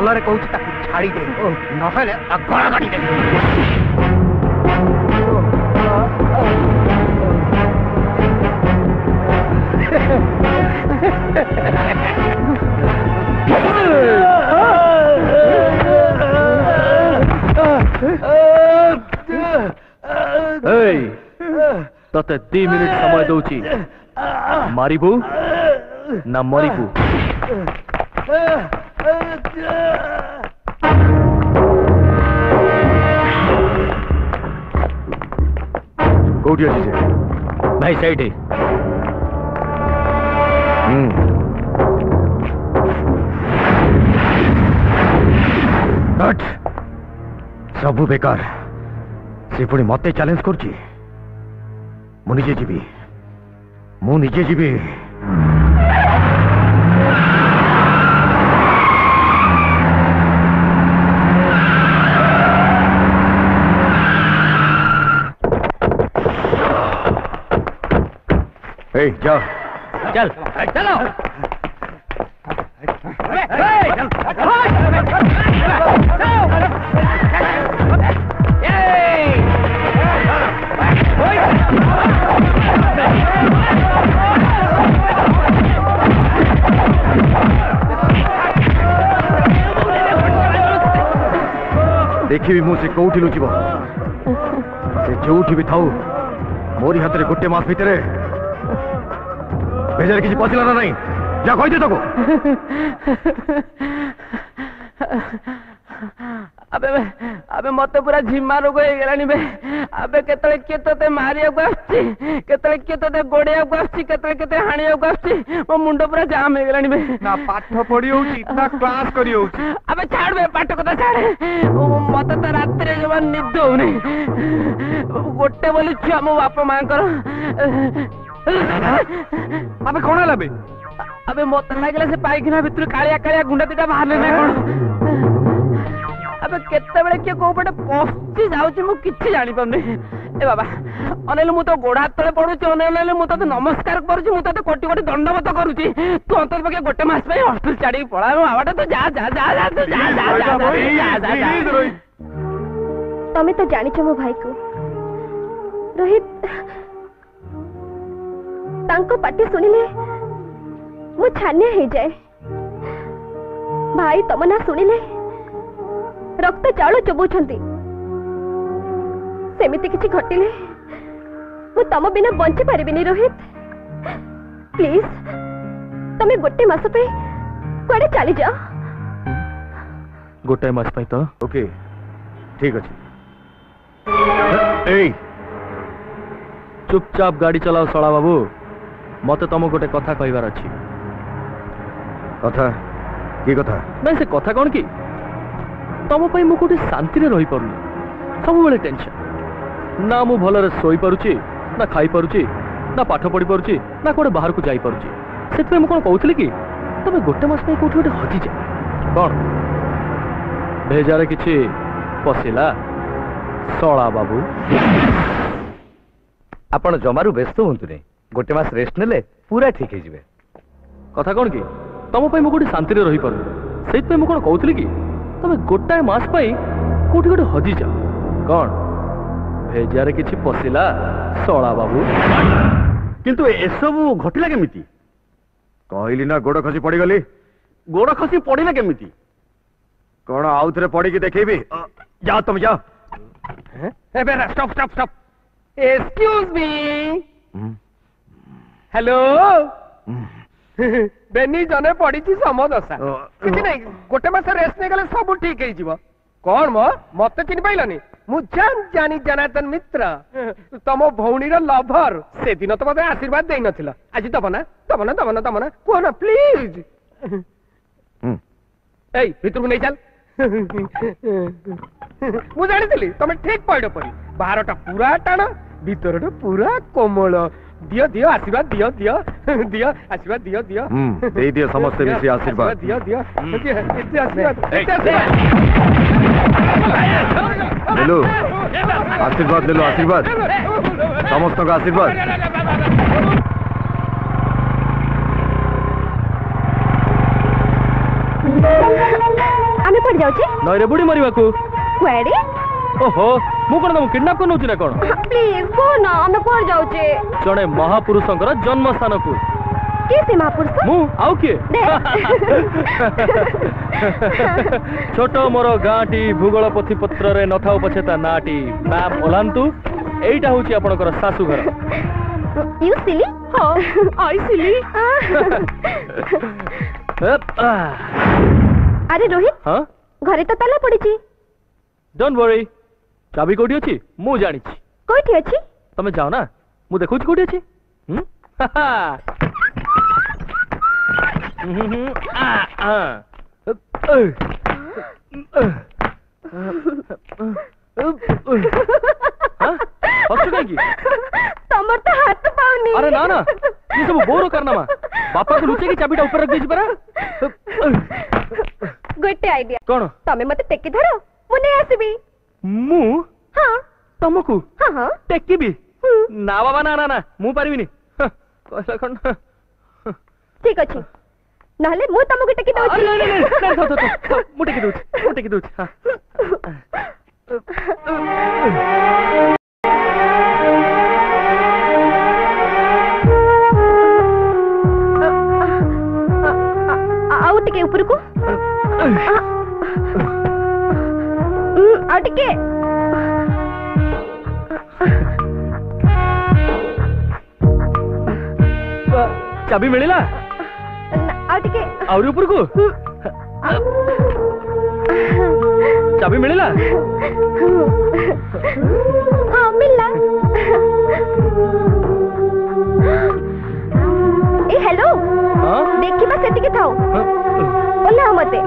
भलरे कहूँ छाड़ी दे ना गला गाड़ी दे तते 2 मिनिट समय दौची मारिबू ना मरिबू कोठी अच्छी से भाई साइड है सबू बेकार से पुणी मत चैलेंज कर मुझे जीवी मुझे जीवी जा चल चलो देखी मुझे कौटी लुचिब से जो भी थाऊ मोरी हाथ में गोटे मास भितर भेजर किसी पशिला ना नहीं जा कही दे अबे अबे मत पूरा झिमा रोग हो गलानी बे अबे केतले के तते मारिया को आछी केतले के तते गोड़िया को आछी केतले केते हाणिया को आछी मो मुंडो पूरा जाम हो गलानी बे ना पाठ पढ़ी होची ना क्लास करी होची अबे छाड़ बे पाठ को तो छाड़ मत तो रात रे जवन निद होनी गोटे बोली छुआ मो बाप मां कर अबे कोण हला बे अबे मत लागले से पाइखना भितर कालिया कालिया गुंडा दिटा बाहरले ना कोन अबे केते बेले के को पटे पस्ती जाउची मु किछि जानि पमने ए बाबा अनेल मु तो गोड़ हाथ तले पडुची अनेल मु तो नमस्कार करूची मु तो कोटी कोटी दंडवत करूची तू अंतर पके गोटे मास पे हॉस्पिटल छाडी पळा बाबाटा तो जा जा जा जा जा जा जा जा तमे तो जानि छ मो भाई को रोहित तांको पाटी सुनिले मु छान्या हे जाए भाई तम ना सुनिले रक्त चाउल चबुछंती सेमिति किछि घटिले मु तम बिना बंची पारिबिनी रोहित प्लीज तमे गोटे मास पे कोडे चली जा गोटे मास पे तो ओके ठीक अछि ए चुपचाप गाड़ी चलाओ सड़ा बाबू मत तुम गोटे कथा कहबार अछि कथा की कथा नहीं से कथा कौन की तुम पे मु गोटे शांति रे रही परुनी सब बेले टेंशन ना मु भलरे सोई परुची ना खाई परुची ना पाठ पढ़ी परुची ना कोडे बाहर को जाई परुची सेत मु कोन कहउथली कि तमे गोटे मास पे कोठी गोटे हजी जा कोन भेजारे किछि पसिला सळा बाबू आपण जमारू व्यस्त होंतु नहीं गोटे मास रेस्ट नेले पूरा ठीक है जिवे कथा कौन कि तुम पे मु गोटे शांति रे रही परुनी सेत पे मु कोन कहउथली कि तमे गोटाए मास पे कोठी गोटे हजी जा कोन भेजारे किछि पसिला सळा बाबू किंतु एसबू घटिला केमिति कहली ना गोड़ खसी पड़गली गोड़ खसी पड़िला केमिति कौन आउ थे पड़ी देखेबी जाओ तुम जाओ stop stop stop excuse me hello बेनी जने पड़ी समदशा किसी नहीं गोटे मास रेस्ट नहीं गले सब ठीक है कौन मो मत चिन्ह पाइलनी मु जानी जनार्दन मित्र तम भौणीर लभर से दिन तो मते आशीर्वाद देई नथिला आज दबना दबना दबना दबना कोना प्लीज ए भितर को नहीं चल ମୁଁ ଜାଣିଥିଲି ତମେ ଠିକ ପଇଡ ପରି ବାହାରଟା ପୁରା ଟାଣ ଭିତରଟା ପୁରା କୋମଳ ଦିଅ ଦିଅ ଆଶୀର୍ବାଦ ଦିଅ ଦିଅ ଦିଅ ଆଶୀର୍ବାଦ ଦିଅ ଦିଅ ଦେଇଦିଅ ସମସ୍ତେ ମିଶି ଆଶୀର୍ବାଦ। ଦିଅ ଦିଅ ଏତେ ଆଶୀର୍ବାଦ ଲେଲୁ ଆଶୀର୍ବାଦ ଲେଲୁ ଆଶୀର୍ବାଦ ସମସ୍ତଙ୍କ ଆଶୀର୍ବାଦ। ଆମେ କୁଆଡେ ଯାଉଛେ? ନଈରେ ବୁଡି ମାରିବାକୁ। କୁଆଡେ? ଓହୋ ମୁଁ କଣ ତମକୁ କିଡନାପ କରି ନଉଛି ନା କଣ? ପ୍ଲିଜ କହୁନ ଆମେ କୁଆଡେ ଯାଉଛେ? ଜଣେ ମହାପୁରୁଷଙ୍କର ଜନ୍ମ ସ୍ଥାନକୁ। କିଏ ସେ ମହାପୁରୁଷ? ମୁଁ ଆଉ କିଏ? ଛୋଟ ମୋର ଗାଁଟି ଭୂଗୋଳ ପୋଥିପତ୍ରରେ ନଥାଉ ପଛେ ତା ନାଁଟି ମ୍ୟାପ୍ ଓଲାନ୍ତୁ। ଏଇଟା ହଉଛି ଆପଣଙ୍କର ଶାଶୁଘର। You silly? ଆଇ ସିଲି। ଆରେ ରୋହିତ ହଁ ଘରେ ତ ତାଲା ପଡିଛି। ଡୋଣ୍ଟ ୱରି ଚାବି କୋଉଠି ଅଛି ମୁଁ ଜାଣିଛି। କୋଉଠି ଅଛି? ତମେ ଯାଅ ନା ମୁଁ ଦେଖୁଛି କୋଉଠି ଅଛି। କାହିଁକି? ତମର ତ ହାତ ପାଉନି। ଆରେ ନା ନା ये सब बोर करनामा बापा को लुचे की चाबीटा ऊपर रख दीजिए परा। गोटे आइडिया कौन? तमे मते टेकी धरो मु नै आसीबी। मु हां तमको हां हां टेकी भी ना बाबा ना ना ना मु पारिबिनी कहला कोन। ठीक अछि नहले मु तमको टेकी दउछि। नहीं नहीं नहीं तो मु टेकी दउछि हां आओ टिके ऊपर को आ टिके चाबी मिलिला आ टिके और ऊपर को चाबी मिलिला। हां मिलला। ए हेलो हां देखि बस एतिके थाओ ओला मते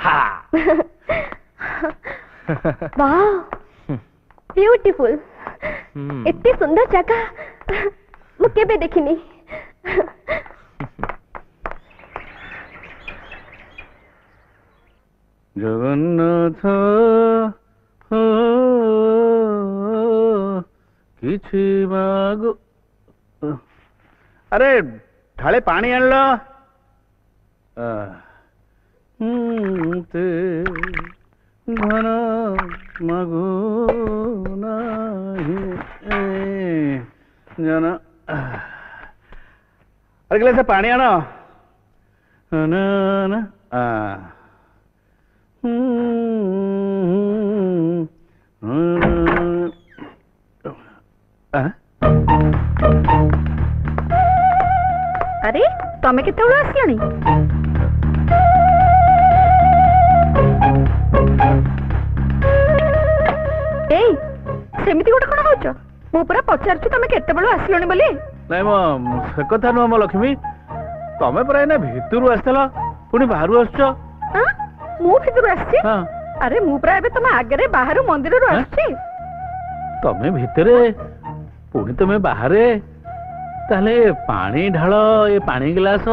हा वाह ब्यूटीफुल इतनी सुंदर जगह मु केबे देखिनी। जगन्नाथ किछि मागो अरे ढाले पानी आन लो। धन मागो नाही जन अरे गिलास पानी आनो ना ना अरे तमे केतेबेला आसलानी? ए सेमिति गोटे कोन होछ मु पूरा पचारछु तमे केतेबेला आसलोनी बोली। नहीं मो से कथा नुह मो लक्ष्मी तमे परा एना भितरु आसला पुनी बाहरु आसछ। हां मु भितरु आछी। हां अरे मु पूरा एबे तमे आगरे बाहरु मंदिररु आछी। तमे भितरे पुनी तमे बाहरे ताले पानी ढाल ए पानी गिलास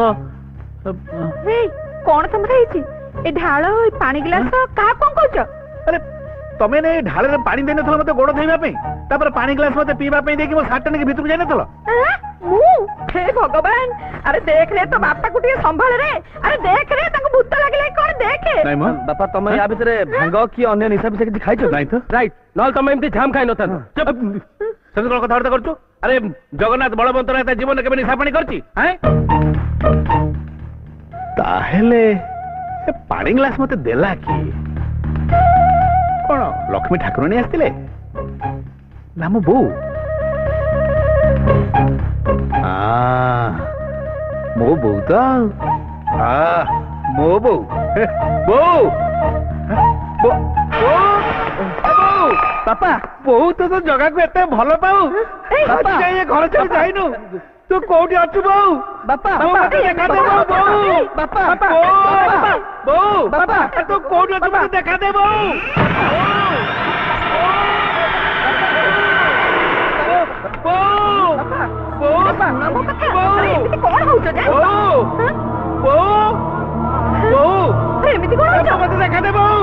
हे कोन तमरा हेची ए ढाळ ए पानी गिलास का कोन कहछ? अरे तमे ने ढाले रे पानी देने थला मते गोड़ धोइबा पे तापर पानी गिलास मते पीबा पे देकी मो साटन के भीतर जाने थला। मु हे भगवान अरे देख रे तो बापा को टिके संभाल रे। अरे देख रे ताको भूत लागले कोन देखे। नहीं मो बापा तमे या भितरे भांग की अन्य निशा विषय किछि खाइछो? नहीं तो राइट नल तमे एमती झाम खाइ नथन। चुप संग कोन कथा करछु? अरे जगन्नाथ बलवंत राय जीवन केबे निशा पानी करछि हैं ताहेले ए पानी ग्लास मते देला की कोन लक्ष्मी ठाकुरानी आस्तिले ना मो बो मो बो तो मो बो बो बो पापा बहुत तो जगह को एते भलो पाऊ पापा ये घर चली जाइनु तू तू कोठी अच्छु बहु बापा तू मते देखा दे बहु बापा बहु बाबा तू कोठी अच्छु मते देखा दे बहु मते देखा दे बहु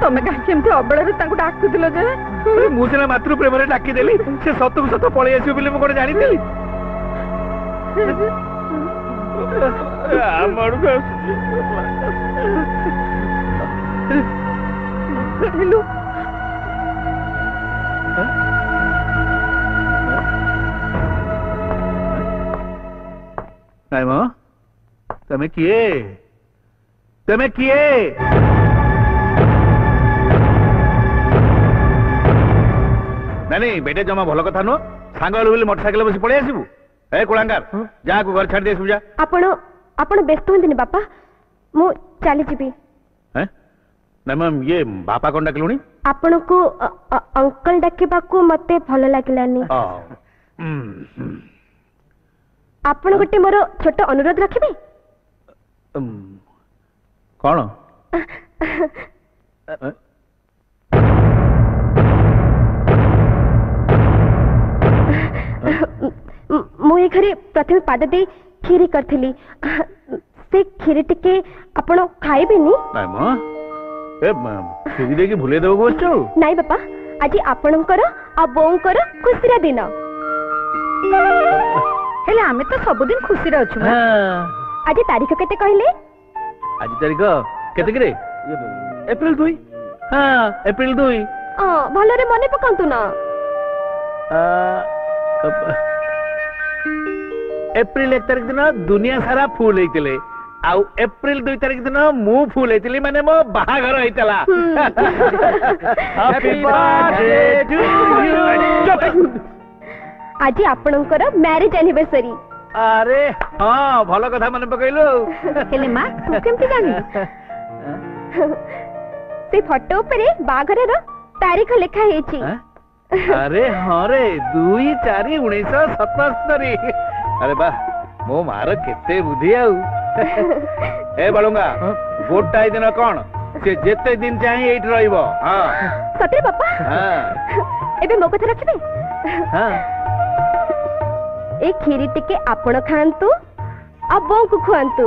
तमें कहीं अबड़ा डाकुल जे मुझे मातृ प्रेम डाकिदेली से सत को सत पलि आस मुझे जानी तमें किए नहीं बेटे जमा भल कथा नुह सांग बोली मोटरसाइकिल बस पलि आसबू ए कुलांगार जा को घर छाड़ दे जा आपण व्यस्त होंदिनी बापा मु चली जीवी मैम ये बापा कौन डाकिलुनी आपण को अंकल डाकिबाकू मते भल लागिलानी आपण गोटे मोर छोट अनुरोध रखिबे कौन मु ये घरे प्रथम पाद दे खीरी करथिली से खीरी टिके आपण खाइबेनी नाइ म ए खीरी दे की भूले देबो बच्चो नाइ बापा आज आपणकर आ बोंकर खुशीरा दिन हेले आमे तो सब दिन खुशी रे अछु आज तारीख केते कहले आज तारीख केते करे अप्रैल 2 हां अप्रैल 2 भलो रे मने पकांतु ना एप्रिल 1 तारीख दिन दुनिया सारा फूल होइतिले आउ एप्रिल 2 तारीख दिन मु फूल होइतिली माने मो बाहाघर होइतला हैप्पी बर्थडे टू यू आज आपणकर मैरिज एनिवर्सरी अरे हां भलो कथा मने पकइलो हेले मां तू केमति जानि से फोटो ऊपर बाहाघर रो तारीख लिखा हेची अरे हाँ रे 2/4/1977 अरे बा मो मार केते बुद्धि आउ ए बलुंगा गोटाई दिन कौन से जेते दिन चाहिए एट रहिबो हां सतरे पापा हां एबे मो कथा रखबे हां ए खीरी टिके आपण खांतु आ बो को खुआंतु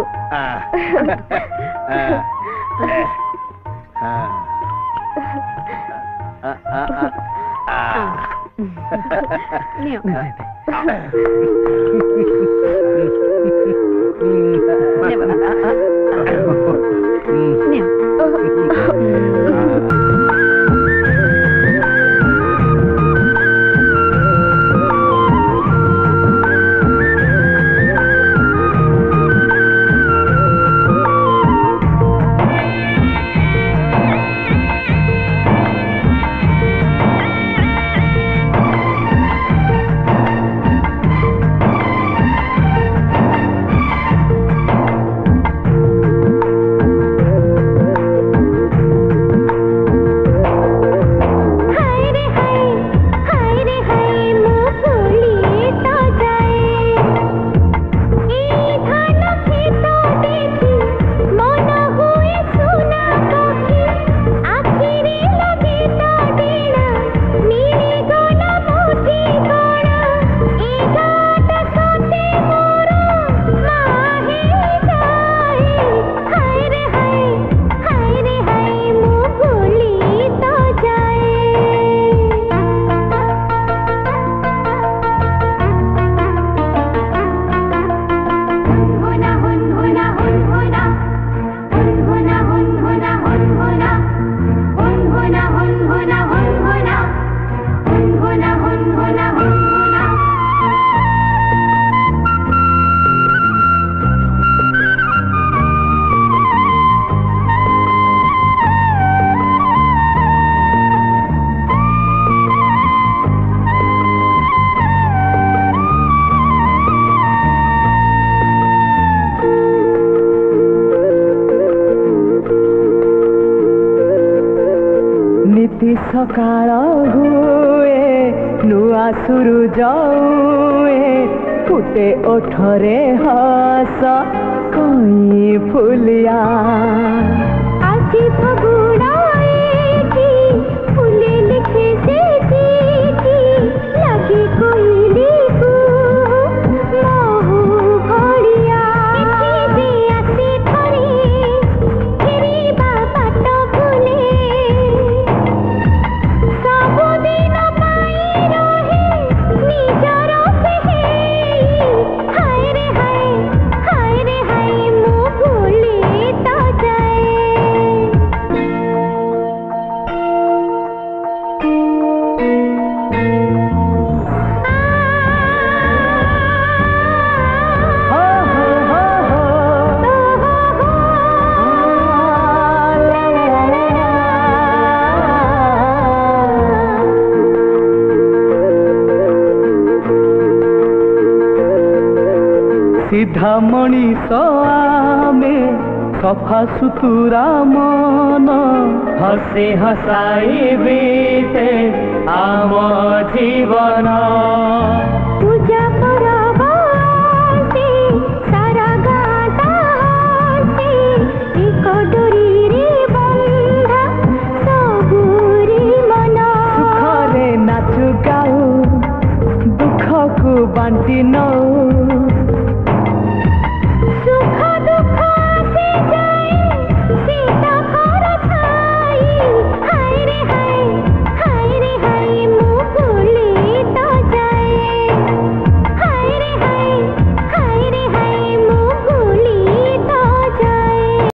ଯେମିତି ସକାଳ ହୁଏ ନୂଆ ସୂରୁଜ ହୁଏ ଫୁଟେ ଓଠରେ ହସ କଇଁ ଫୁଲିଆ ଆସି ଫଗୁଣାଏଠି ଫୁଲେ ଲେଖେ ସେ ଚିଠି ଲାଗି କୋଇଲିକୁ ମହୁ ଭଳିଆ ଏଠି ଯେ ଆସେ ଥରେ ଫେରିବା ବାଟ ଭୁଲେ ସବୁଦିନ ପାଇଁ ରହେ ନିଜର ସେ ହାୟ ରେ ହାୟ ମୁଁ ଭୁଲି ତ ଯାଏ ସିଧା ମଣିଷ ଆମେ ସଫା ସୁତୁରା ମନ ହସି ହସାଇ ବିତେ ଆମ ଜୀବନ